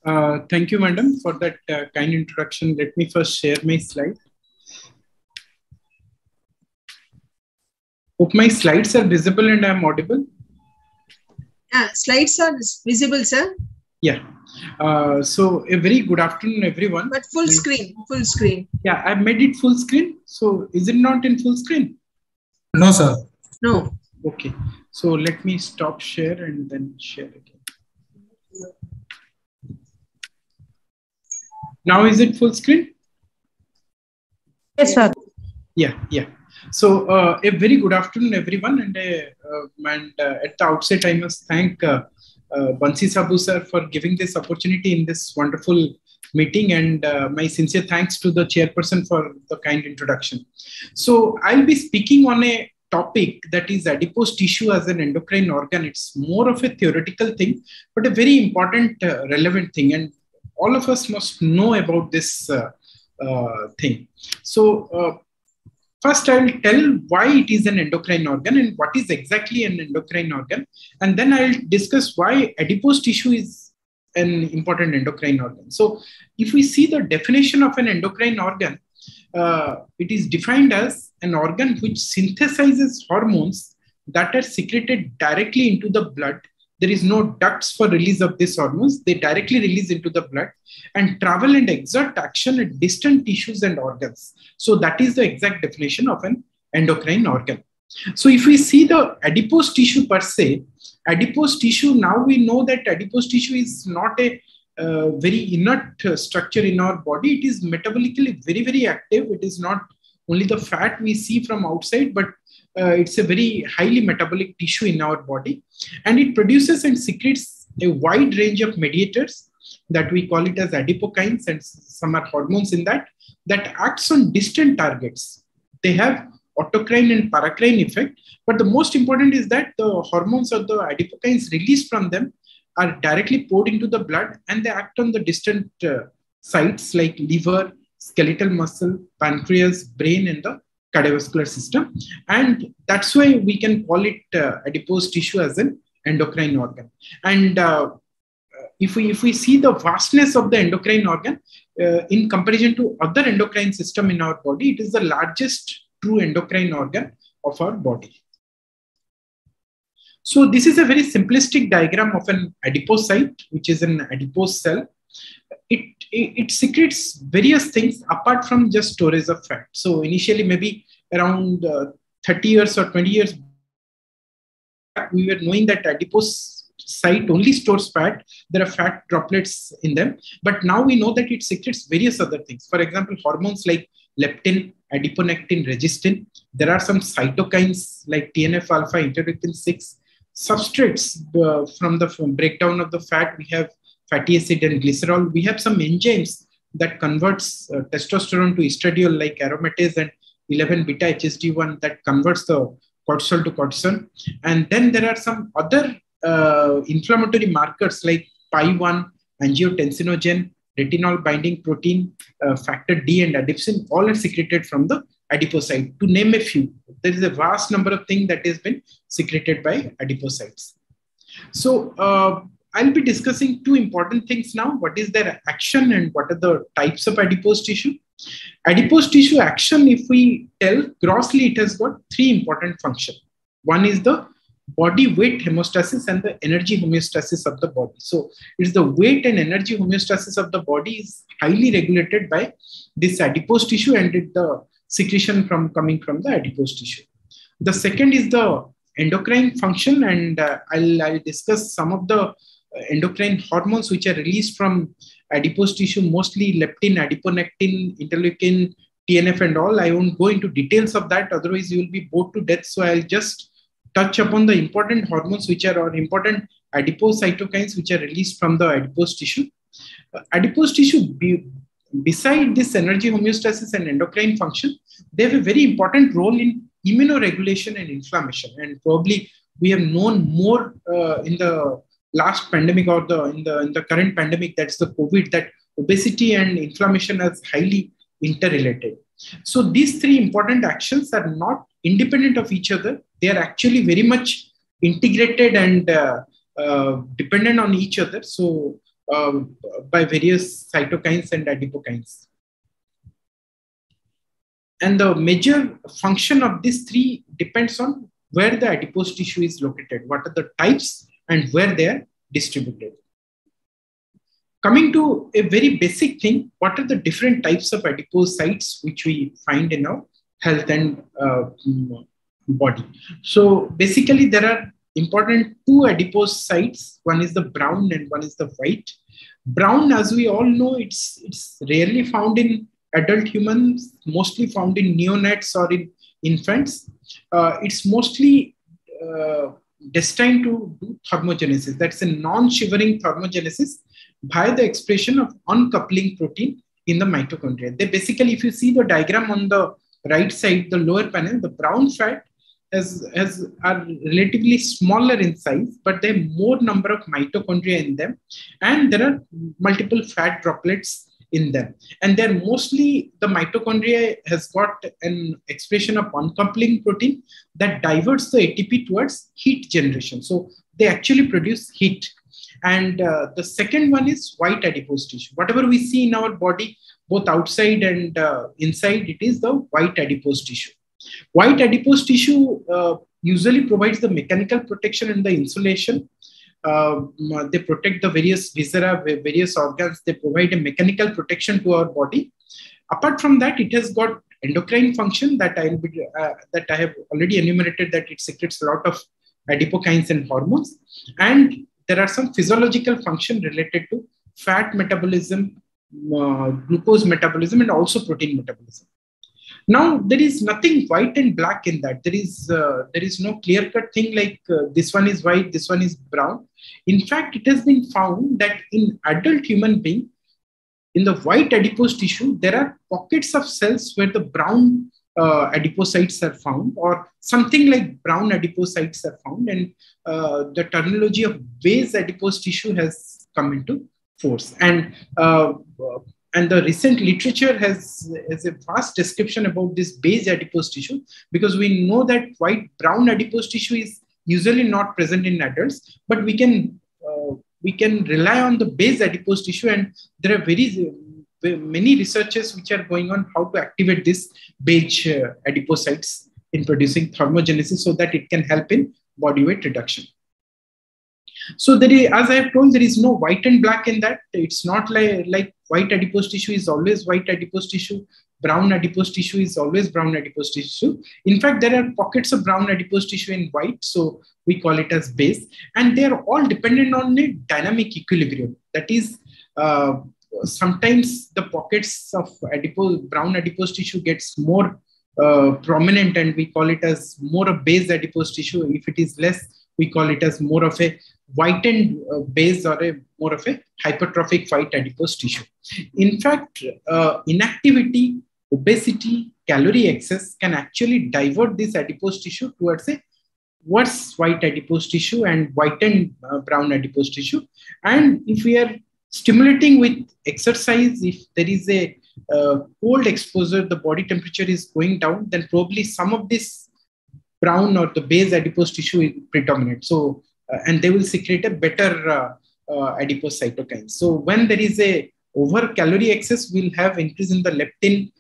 Thank you, madam, for that kind introduction. Let me first share my slide. Hope my slides are visible and I am audible. Slides are visible, sir. Yeah. So a very good afternoon, everyone. But full screen, full screen. Yeah, I've made it full screen. So is it not in full screen? No, sir. No. Okay. So let me stop share and then share again. Now is it full screen? Yes, sir. Yeah. So a very good afternoon, everyone. And at the outset, I must thank Bansi Sabu sir for giving this opportunity in this wonderful meeting, and my sincere thanks to the chairperson for the kind introduction. So I'll be speaking on a topic that is adipose tissue as an endocrine organ. It's more of a theoretical thing, but a very important, relevant thing. And all of us must know about this thing. So first, I will tell why it is an endocrine organ and what is exactly an endocrine organ. And then I'll discuss why adipose tissue is an important endocrine organ. So if we see the definition of an endocrine organ, it is defined as an organ which synthesizes hormones that are secreted directly into the blood. There is no ducts for release of these hormones. They directly release into the blood and travel and exert action at distant tissues and organs. So that is the exact definition of an endocrine organ. So if we see the adipose tissue per se, adipose tissue, now we know that adipose tissue is not a very inert structure in our body. It is metabolically very, very active. It is not only the fat we see from outside, but it's a very highly metabolic tissue in our body, and it produces and secretes a wide range of mediators that we call it as adipokines, and some are hormones in that acts on distant targets. They have autocrine and paracrine effect, but the most important is that the hormones or the adipokines released from them are directly poured into the blood, and they act on the distant sites like liver, skeletal muscle, pancreas, brain, and the cardiovascular system. And that's why we can call it adipose tissue as an endocrine organ. And if we see the vastness of the endocrine organ in comparison to other endocrine system in our body, it is the largest true endocrine organ of our body. So this is a very simplistic diagram of an adipocyte, which is an adipose cell. It secretes various things apart from just storage of fat. So initially, maybe around 30 years or 20 years, we were knowing that adipocyte only stores fat. There are fat droplets in them. But now we know that it secretes various other things. For example, hormones like leptin, adiponectin, resistin. There are some cytokines like TNF-alpha, interleukin 6. Substrates from the breakdown of the fat. We have fatty acid and glycerol. We have some enzymes that converts testosterone to estradiol like aromatase and 11-beta HSD1 that converts the cortisol to cortisol. And then there are some other inflammatory markers like PI1, angiotensinogen, retinol binding protein, factor D, and adipsin. All are secreted from the adipocyte, to name a few. There is a vast number of things that has been secreted by adipocytes. So I'll be discussing two important things now. What is their action and what are the types of adipose tissue? Adipose tissue action, if we tell grossly, it has got three important functions. One is the body weight homeostasis and the energy homeostasis of the body. So it's the weight and energy homeostasis of the body is highly regulated by this adipose tissue and the secretion coming from the adipose tissue. The second is the endocrine function, and I'll discuss some of the endocrine hormones which are released from adipose tissue, mostly leptin, adiponectin, interleukin, TNF and all. I won't go into details of that, otherwise you will be bored to death. So I'll just touch upon the important hormones which are, or important adipose cytokines which are released from the adipose tissue. Adipose tissue, beside this energy homeostasis and endocrine function, they have a very important role in immunoregulation and inflammation. And probably we have known more in the last pandemic or in the current pandemic, that's the COVID, that obesity and inflammation is highly interrelated. So these three important actions are not independent of each other. They are actually very much integrated and dependent on each other. So by various cytokines and adipokines. And the major function of these three depends on where the adipose tissue is located, what are the types and where they are distributed. Coming to a very basic thing, what are the different types of adipocytes which we find in our health and body? So basically there are important two adipocytes. One is the brown and one is the white. Brown, as we all know, it's rarely found in adult humans, mostly found in neonates or in infants. It's mostly destined to do thermogenesis. That's a non-shivering thermogenesis by the expression of uncoupling protein in the mitochondria. They basically, if you see the diagram on the right side, the lower panel, the brown fat are relatively smaller in size, but there are more number of mitochondria in them, and there are multiple fat droplets in them. And they're mostly, the mitochondria has got an expression of uncoupling protein that diverts the ATP towards heat generation. So they actually produce heat. And the second one is white adipose tissue. Whatever we see in our body, both outside and inside, it is the white adipose tissue. White adipose tissue usually provides the mechanical protection and the insulation. They protect the various viscera, various organs. They provide a mechanical protection to our body. Apart from that, it has got endocrine function that I have already enumerated, that it secretes a lot of adipokines and hormones. And there are some physiological function related to fat metabolism, glucose metabolism, and also protein metabolism. Now, there is nothing white and black in that. There is no clear-cut thing like this one is white, this one is brown. In fact, it has been found that in adult human being, in the white adipose tissue, there are pockets of cells where the brown adipocytes are found, or something like brown adipocytes are found, and the terminology of beige adipose tissue has come into force. And the recent literature has a vast description about this beige adipose tissue, because we know that brown adipose tissue is usually not present in adults, but we can rely on the beige adipose tissue, and there are many researches which are going on how to activate this beige adipocytes in producing thermogenesis so that it can help in body weight reduction. So as I have told, there is no white and black in that. It's not like white adipose tissue is always white adipose tissue. Brown adipose tissue is always brown adipose tissue. In fact, there are pockets of brown adipose tissue in white, so we call it as beige. And they are all dependent on a dynamic equilibrium. That is, sometimes the pockets of brown adipose tissue gets more prominent, and we call it as more of beige adipose tissue. If it is less, we call it as more of a whitened beige or more of a hypertrophic white adipose tissue. In fact, inactivity, obesity, calorie excess can actually divert this adipose tissue towards a worse white adipose tissue and whitened brown adipose tissue. And if we are stimulating with exercise, if there is a cold exposure, the body temperature is going down, then probably some of this brown or the beige adipose tissue is predominant. So, and they will secrete a better adipose cytokines. So when there is a over calorie excess, we'll have increase in the leptin,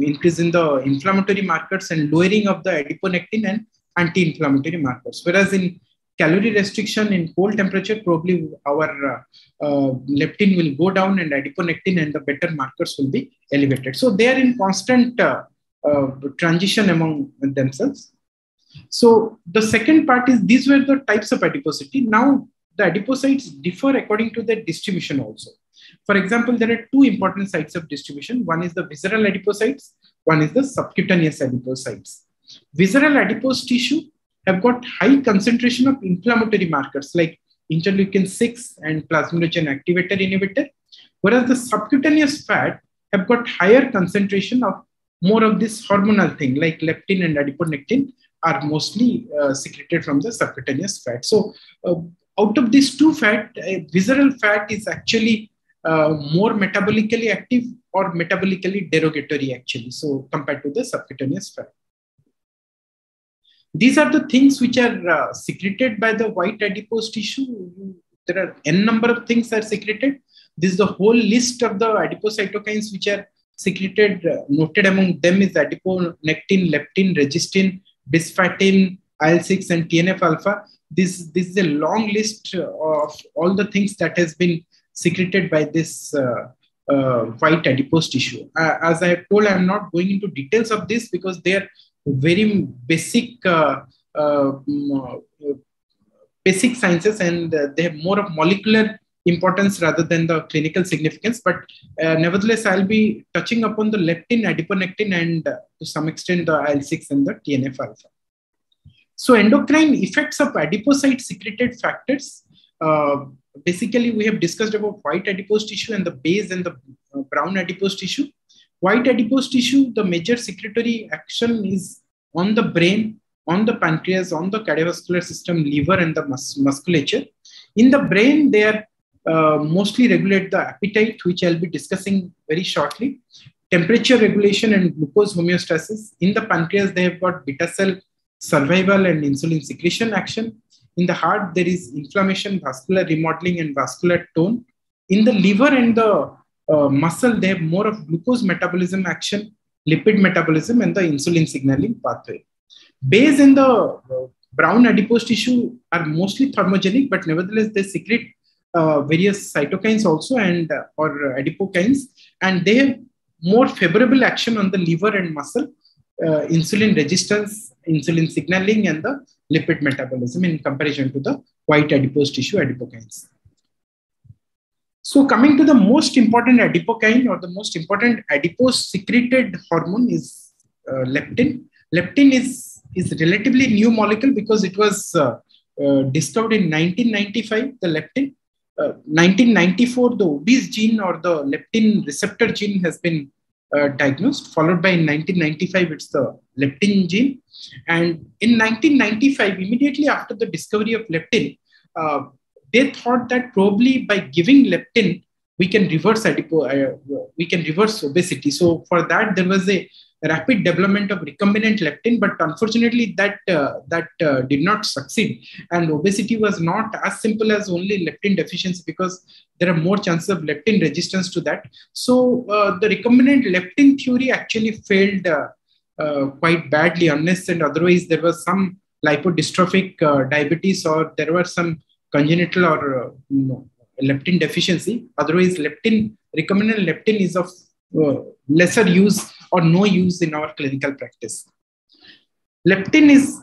increase in the inflammatory markers, and lowering of the adiponectin and anti-inflammatory markers. Whereas in calorie restriction in cold temperature, probably our leptin will go down and adiponectin and the better markers will be elevated. So they are in constant transition among themselves. So the second part is, these were the types of adiposity. Now the adipocytes differ according to their distribution also. For example, there are two important sites of distribution. One is the visceral adipocytes, one is the subcutaneous adipocytes. Visceral adipose tissue have got high concentration of inflammatory markers like interleukin 6 and plasminogen activator inhibitor, whereas the subcutaneous fat have got higher concentration of more of this hormonal thing like leptin and adiponectin are mostly secreted from the subcutaneous fat. So out of these two fat, visceral fat is actually more metabolically active or metabolically derogatory actually, so compared to the subcutaneous fat. These are the things which are secreted by the white adipose tissue. there are n number of things are secreted. This is the whole list of the adipocytokines which are secreted. Noted among them is adiponectin, leptin, resistin, bisfatin, IL-6, and TNF-alpha. This is a long list of all the things that has been secreted by this white adipose tissue. As I have told, I am not going into details of this because they are very basic basic sciences, and they have more of molecular importance rather than the clinical significance. But nevertheless, I'll be touching upon the leptin, adiponectin, and to some extent the IL-6 and the TNF-alpha. So endocrine effects of adipocyte secreted factors. Basically, we have discussed about white adipose tissue and the beige and the brown adipose tissue. White adipose tissue, the major secretory action is on the brain, on the pancreas, on the cardiovascular system, liver, and the musculature. In the brain, they are mostly regulate the appetite, which I'll be discussing very shortly, temperature regulation and glucose homeostasis. In the pancreas, they have got beta cell survival and insulin secretion action. In the heart, there is inflammation, vascular remodeling, and vascular tone. In the liver and the muscle, they have more of glucose metabolism action, lipid metabolism, and the insulin signaling pathway. Beige and the brown adipose tissue are mostly thermogenic, but nevertheless, they secrete various cytokines also and or adipokines, and they have more favorable action on the liver and muscle, insulin resistance, insulin signaling, and the lipid metabolism in comparison to the white adipose tissue adipokines. So coming to the most important adipokine or the most important adipose secreted hormone is leptin. Leptin is relatively new molecule because it was discovered in 1995, the leptin. 1994, the obese gene or the leptin receptor gene has been diagnosed, followed by in 1995, it's the leptin gene. And in 1995, immediately after the discovery of leptin, they thought that probably by giving leptin, we can reverse obesity. So for that, there was a rapid development of recombinant leptin, but unfortunately that did not succeed. And obesity was not as simple as only leptin deficiency because there are more chances of leptin resistance to that. So the recombinant leptin theory actually failed quite badly, unless and otherwise there was some lipodystrophic diabetes or there were some congenital or leptin deficiency. Otherwise, recombinant leptin is of lesser use or no use in our clinical practice. Leptin is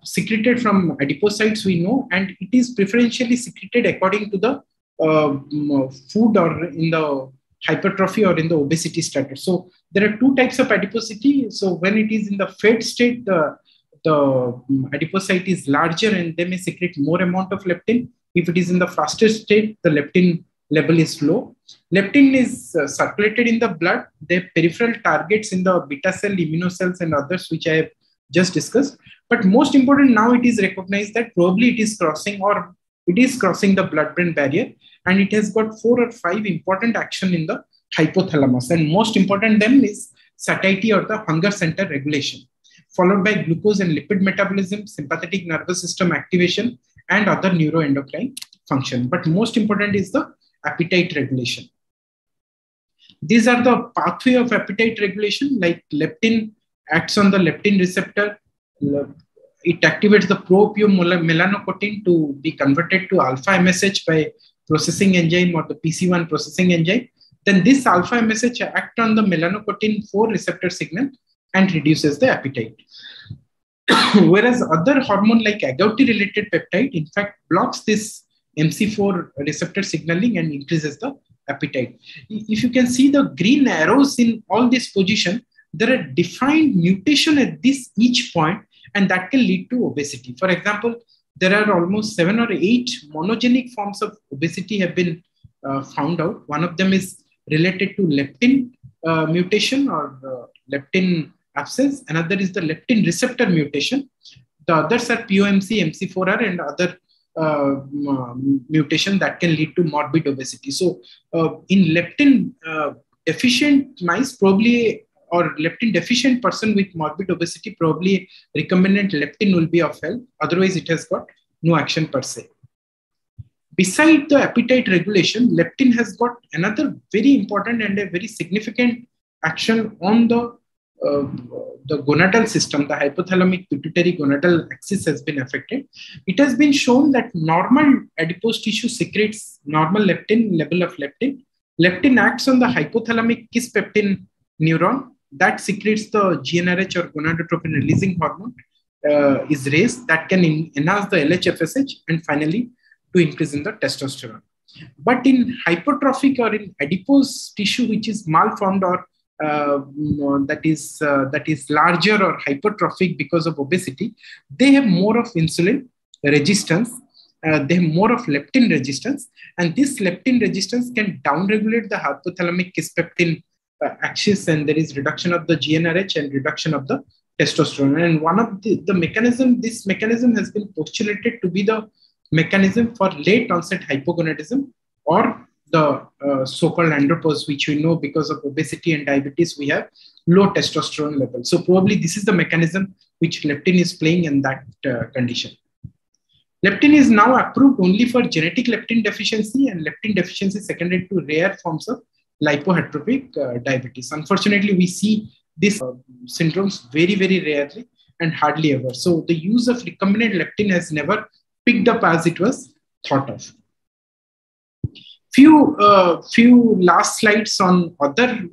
secreted from adipocytes, we know, and it is preferentially secreted according to the food or in the hypertrophy or in the obesity status. So there are two types of adiposity. So when it is in the fed state, the adipocyte is larger and they may secrete more amount of leptin. If it is in the faster state, the leptin level is low. Leptin is circulated in the blood. They have peripheral targets in the beta cell, immunocells, and others, which I have just discussed. But most important, now it is recognized that probably it is crossing the blood-brain barrier, and it has got 4 or 5 important action in the hypothalamus. And most important them is satiety or the hunger center regulation, followed by glucose and lipid metabolism, sympathetic nervous system activation, and other neuroendocrine function. But most important is the appetite regulation. These are the pathway of appetite regulation, like leptin acts on the leptin receptor. It activates the pro-melanocortin to be converted to alpha MSH by processing enzyme or the PC1 processing enzyme. Then this alpha MSH acts on the melanocortin 4 receptor signal and reduces the appetite. Whereas other hormone like agouti related peptide, in fact, blocks this MC4 receptor signaling and increases the appetite. If you can see the green arrows in all this position, there are defined mutation at each point, and that can lead to obesity. For example, there are almost 7 or 8 monogenic forms of obesity have been found out. One of them is related to leptin mutation or leptin abscess. Another is the leptin receptor mutation. The others are POMC, MC4R, and other mutation that can lead to morbid obesity. So in leptin deficient mice, probably, or leptin deficient person with morbid obesity, probably recombinant leptin will be of help. Otherwise, it has got no action per se. Beside the appetite regulation, leptin has got another very important and a very significant action on the gonadal system. The hypothalamic pituitary gonadal axis has been affected. It has been shown that normal adipose tissue secretes normal leptin, level of leptin. Leptin acts on the hypothalamic kisspeptin neuron that secretes the GnRH or gonadotropin releasing hormone is raised, that can enhance the LHFSH and finally to increase in the testosterone. But in hypertrophic or in adipose tissue which is malformed or that is larger or hypertrophic because of obesity, they have more of insulin resistance, they have more of leptin resistance, and this leptin resistance can downregulate the hypothalamic kisspeptin axis, and there is reduction of the GnRH and reduction of the testosterone. And one of the mechanism, this mechanism has been postulated to be the mechanism for late onset hypogonadism, or the so-called andropause, which we know because of obesity and diabetes, we have low testosterone level. So probably this is the mechanism which leptin is playing in that condition. Leptin is now approved only for genetic leptin deficiency and leptin deficiency secondary to rare forms of lipohydropic diabetes. Unfortunately, we see these syndromes very, very rarely and hardly ever. So the use of recombinant leptin has never picked up as it was thought of. Few last slides on other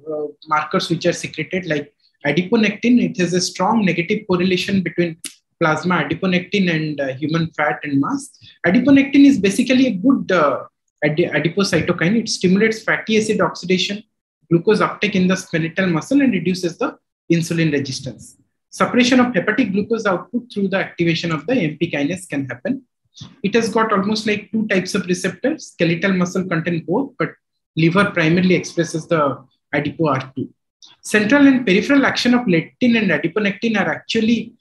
markers which are secreted, like adiponectin. It has a strong negative correlation between plasma adiponectin and human fat and mass. Adiponectin is basically a good adipocytokine. It stimulates fatty acid oxidation, glucose uptake in the skeletal muscle, and reduces the insulin resistance. Suppression of hepatic glucose output through the activation of the MP kinase can happen. It has got almost like two types of receptors. Skeletal muscle contain both, but liver primarily expresses the ADIPO-R2. Central and peripheral action of leptin and adiponectin are actually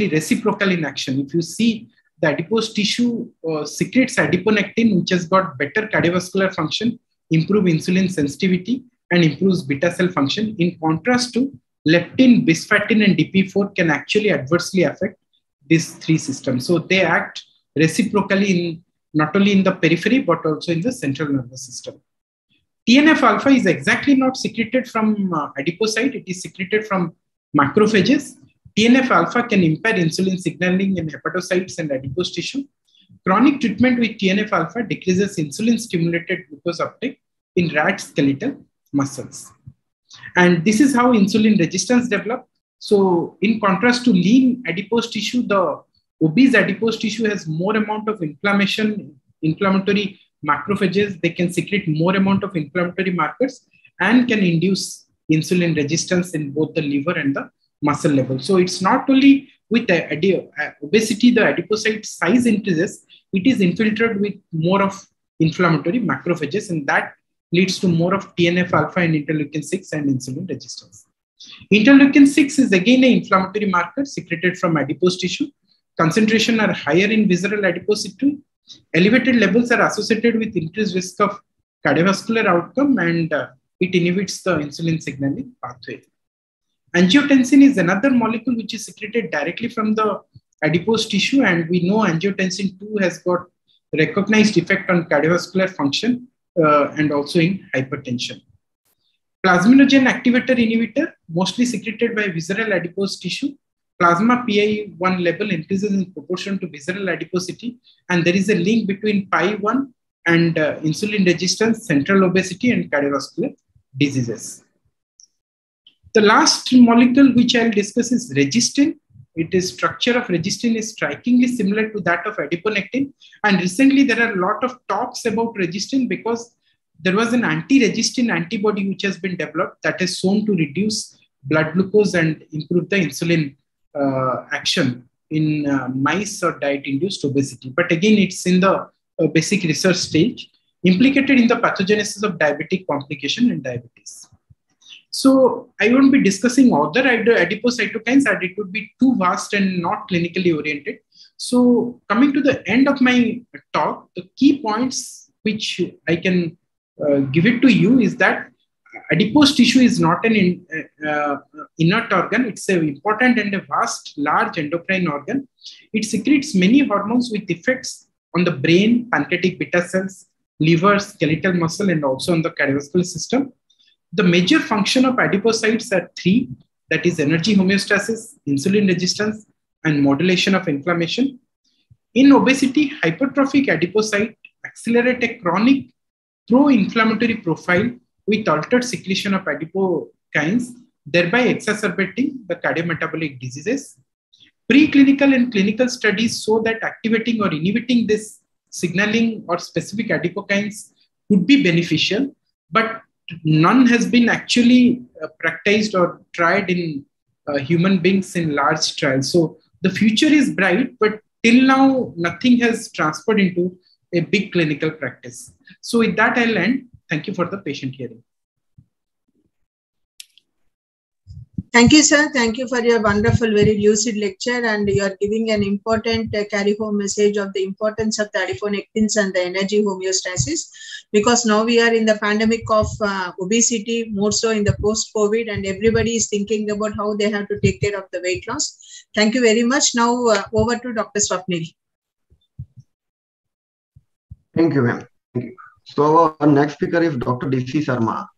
reciprocal in action. If you see, the adipose tissue secretes adiponectin, which has got better cardiovascular function, improve insulin sensitivity, and improves beta cell function. In contrast to leptin, bisfatine, and DP4 can actually adversely affect these three systems. So they act reciprocally in not only in the periphery, but also in the central nervous system. TNF-alpha is exactly not secreted from adipocyte. It is secreted from macrophages. TNF-alpha can impair insulin signaling in hepatocytes and adipose tissue. Chronic treatment with TNF-alpha decreases insulin-stimulated glucose uptake in rat skeletal muscles. And this is how insulin resistance develops. So in contrast to lean adipose tissue, the obese adipose tissue has more amount of inflammation, inflammatory macrophages. They can secrete more amount of inflammatory markers and can induce insulin resistance in both the liver and the muscle level. So it's not only with the obesity, the adipocyte size increases, it is infiltrated with more of inflammatory macrophages, and that leads to more of TNF-alpha and interleukin-6 and insulin resistance. Interleukin-6 is again an inflammatory marker secreted from adipose tissue. Concentration are higher in visceral adiposity. Elevated levels are associated with increased risk of cardiovascular outcome, and it inhibits the insulin signaling pathway. Angiotensin is another molecule which is secreted directly from the adipose tissue, and we know angiotensin 2 has got recognized effect on cardiovascular function and also in hypertension. Plasminogen activator inhibitor, mostly secreted by visceral adipose tissue. Plasma PI1 level increases in proportion to visceral adiposity, and there is a link between PI1 and insulin resistance, central obesity, and cardiovascular diseases. The last molecule which I'll discuss is resistin. It is structure of resistin is strikingly similar to that of adiponectin, and recently there are a lot of talks about resistin because there was an anti-resistin antibody which has been developed that is shown to reduce blood glucose and improve the insulin action in mice or diet-induced obesity. But again, it's in the basic research stage, implicated in the pathogenesis of diabetic complication and diabetes. So I won't be discussing other adipocytokines, and it would be too vast and not clinically oriented. So coming to the end of my talk, the key points which I can give it to you is that Adipose tissue is not an inert organ. It's an important and a vast, large endocrine organ. It secretes many hormones with effects on the brain, pancreatic beta cells, liver, skeletal muscle, and also on the cardiovascular system. The major function of adipocytes are three, that is energy homeostasis, insulin resistance, and modulation of inflammation. In obesity, hypertrophic adipocyte accelerate a chronic pro-inflammatory profile with altered secretion of adipokines, thereby exacerbating the cardiometabolic diseases. Preclinical and clinical studies show that activating or inhibiting this signaling or specific adipokines could be beneficial, but none has been actually practiced or tried in human beings in large trials. So the future is bright, but till now, nothing has transferred into a big clinical practice. So with that, I'll end. Thank you for the patient hearing. Thank you, sir. Thank you for your wonderful, very lucid lecture, and you are giving an important carry-home message of the importance of the adiponectins and the energy homeostasis, because now we are in the pandemic of obesity, more so in the post-COVID, and everybody is thinking about how they have to take care of the weight loss. Thank you very much. Now over to Dr. Swapnil. Thank you, ma'am. Thank you. So our next speaker is Dr. DC Sharma.